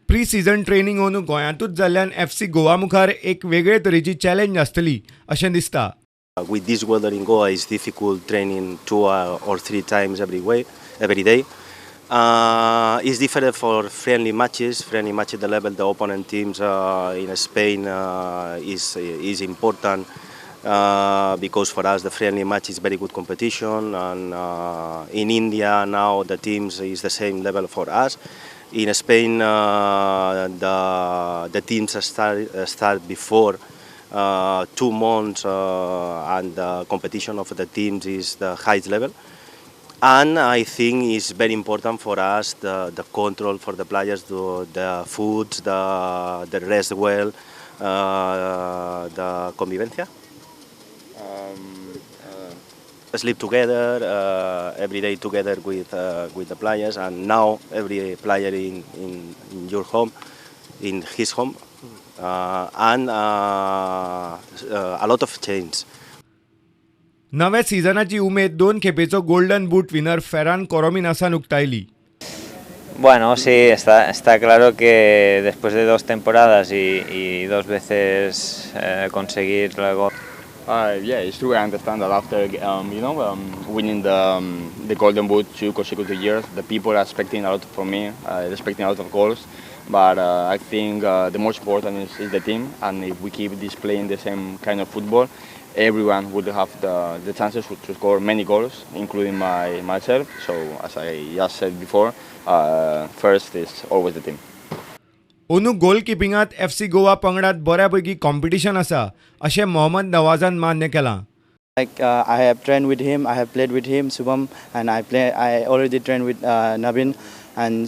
Pre season training अंदू गोंयांतूच जाल्ल्यान FC Goa मुखार एक वेगळे तरेची चॅलेंज आसतली अशें दिसता. With this weather in Goa, it's difficult training 2 or 3 times every day. It's different for friendly matches. Friendly matches, the level the opponent teams in Spain is important because for us the friendly match is very good competition, and in India now the teams is the same level for us. In Spain, the teams start before 2 months, and the competition of the teams is the highest level. And I think it's very important for us the control for the players, the foods, the rest well, the convivencia. Sleep together every day together with the players, and now every player in your home, in his home, and a lot of change. नव्या सिजनाची उमेद 2 खेपेचो golden boot winner Ferran कोरोमिनासान उक्तायली. Bueno, sí, está claro que después de 2 temporadas y 2 veces conseguir luego. Yeah, it's true. I understand that after winning the Golden Boot 2 consecutive years, the people are expecting a lot from me. They're expecting a lot of goals, but I think the most important is the team. And if we keep displaying the same kind of football, everyone will have the chances to score many goals, including myself. So, as I just said before, first is always the team. अंदू गोलकिपिंगात FC Goa पंगडात बऱ्यापैकी competition आसा अशें मोहम्मद नवाजान मान्य केलां. I have trained with him, I have played with him, Subham, and I already trained with Navin, and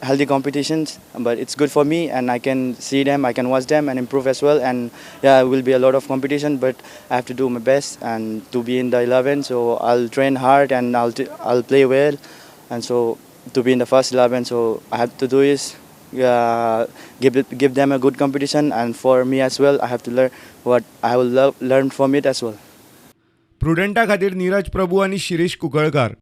healthy competitions, but it's good for me, and I can see them, I can watch them and improve as well, and it will be a lot of competition, but I have to do my best and to be in the 11, so I'll train hard and I'll play well, and so to be in the first 11, so I have to do is give them a good competition, and for me as well, I have to learn what I will learn from it as well. प्रुडंटा खातीर नीरज प्रभू आनी शिरीष कुंकळकार.